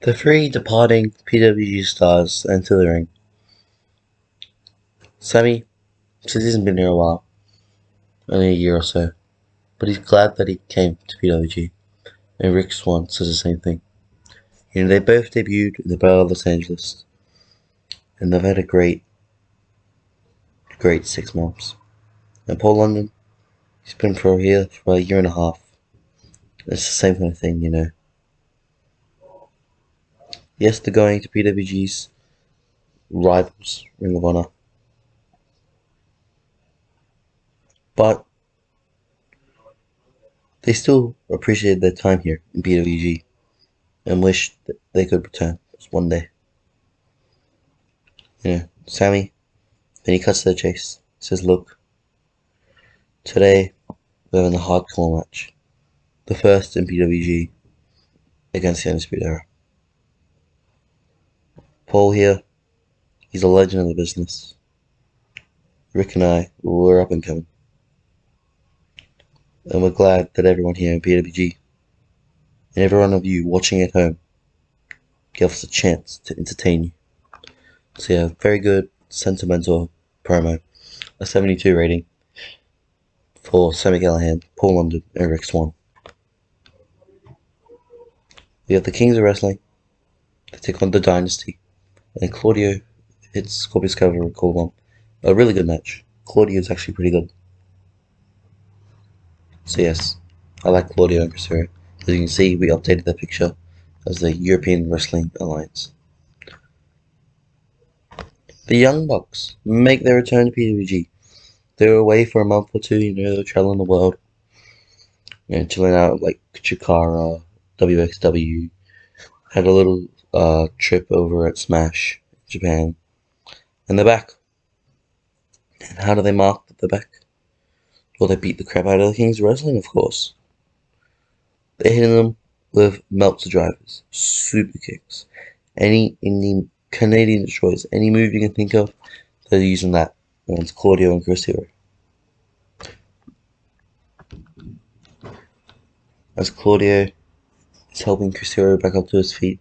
The three departing PWG stars enter the ring. Sami says he hasn't been here a while, only a year or so, but he's glad that he came to PWG, and Rick Swann says the same thing. They both debuted in the Battle of Los Angeles, and they've had a great 6 months. And Paul London, he's been here for a year and a half. It's the same kind of thing. Yes, they're going to PWG's rivals, Ring of Honor, but they still appreciate their time here in PWG and wish that they could return just one day. Sami, then he cuts to the chase. He says, "Look, today we're having a hardcore match, the first in PWG against the Undisputed Era. Paul here, he's a legend of the business. Rick and I, we're up and coming. And we're glad that everyone here in PWG and every one of you watching at home give us a chance to entertain you." So yeah, very good, sentimental promo. A 72 rating for Sami Callihan, Paul London, and Rick Swann. We have the Kings of Wrestling. They take on the Dynasty. And Claudio hits Scorpio Sky with a cool one. A really good match. Claudio is actually pretty good. So yes, I like Claudio and Chris Hero. As you can see, we updated the picture as the European Wrestling Alliance. The Young Bucks make their return to PWG. They were away for a month or two, they were traveling the world. Chilling out like Chikara, WXW. Had a little trip over at Smash, Japan. And they're back. And how do they mark that they're back? Well, they beat the crap out of the Kings of Wrestling, of course. They're hitting them with Meltzer drivers, super kicks, any Canadian destroyers, any move you can think of, they're using that against Claudio and Chris Hero. As Claudio is helping Chris Hero back up to his feet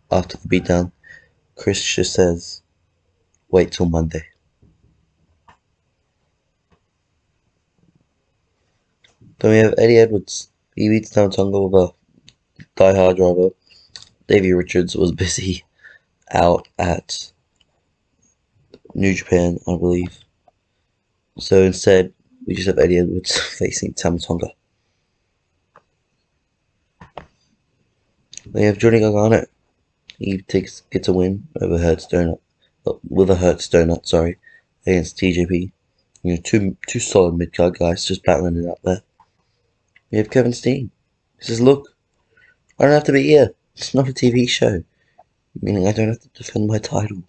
after the beatdown, Chris just says, "Wait till Monday." Then we have Eddie Edwards. He beats down Tonga with a die-hard driver. Davey Richards was busy out at New Japan, I believe. So instead, we just have Eddie Edwards facing Tama Tonga. They have Johnny Gargano. He gets a win over with a Hurts Donut, against TJP. Two solid mid-card guys just battling it out there. We have Kevin Steen. He says, "Look, I don't have to be here. It's not a TV show. Meaning I don't have to defend my title.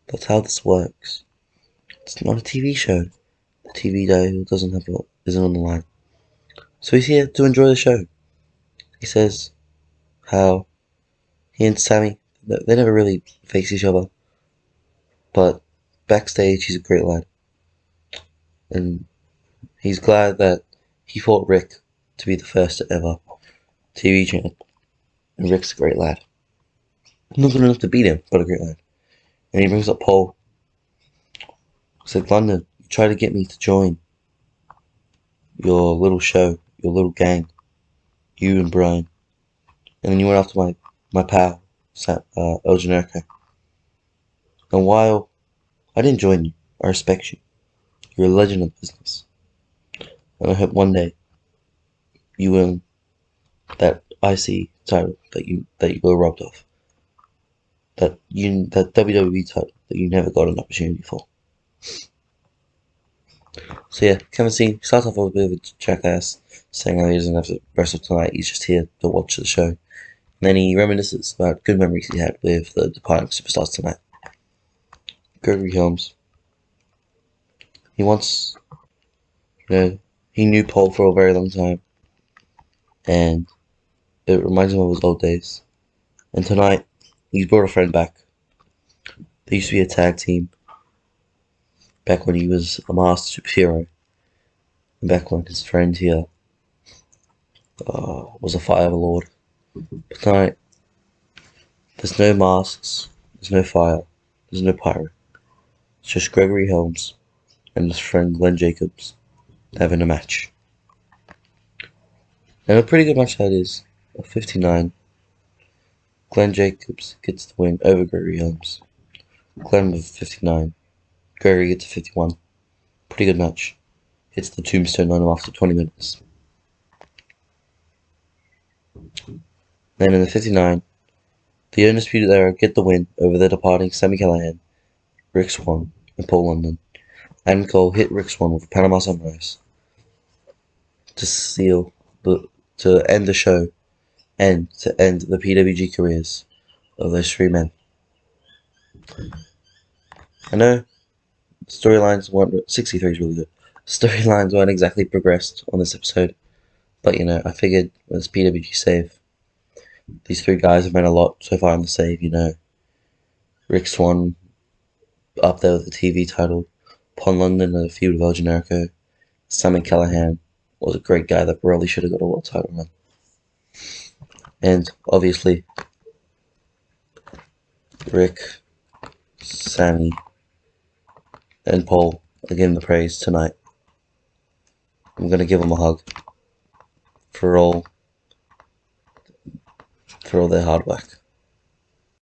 That's how this works. It's not a TV show. The TV title isn't on the line. So he's here to enjoy the show." He says how he and Sami, they never really face each other, but backstage he's a great lad. And he's glad that he fought Rick to be the first ever TV champ. And Rick's a great lad. Not good enough to beat him, but a great lad. And he brings up Paul. He said, "London, you tried to get me to join your little show, your little gang, you and Brian. And then you went after my pal, El Generico. And while I didn't join you, I respect you. You're a legend of the business. And I hope one day you win that IC title that you were robbed of. That WWE title that you never got an opportunity for." So yeah, Kevin Steen starts off with a bit of a jackass, saying how he doesn't have to wrestle tonight, he's just here to watch the show. And then he reminisces about good memories he had with the departing superstars tonight. Gregory Helms. He he knew Paul for a very long time, and it reminds him of his old days. And tonight, he's brought a friend back. They used to be a tag team back when he was a master superhero, and back when his friend here was a fire lord. But tonight, There's no masks, there's no fire, there's no pyro. It's just Gregory Helms and his friend Glenn Jacobs having a match. And a pretty good match that is. A 59. Glenn Jacobs gets the win over Gregory Helms. Glenn with 59. Gregory gets a 51. Pretty good match. Hits the tombstone on him after 20 minutes. Then in the 59, the Undisputed Era get the win over the departing Sami Callihan, Rick Swann, and Paul London. Adam Cole hit Rick Swann with a Panama Sunrise to end the show and to end the PWG careers of those three men. I know storylines weren't 63 is really good. Storylines weren't exactly progressed on this episode, but I figured with this PWG save, these three guys have meant a lot so far in the save. Rick Swann up there with the TV title, Paul London and a feud with El Generico, Sami Callihan was a great guy that probably should have got a world title run. And obviously, Rick, Sami, and Paul are getting the praise tonight. I'm gonna give them a hug for all their hard work.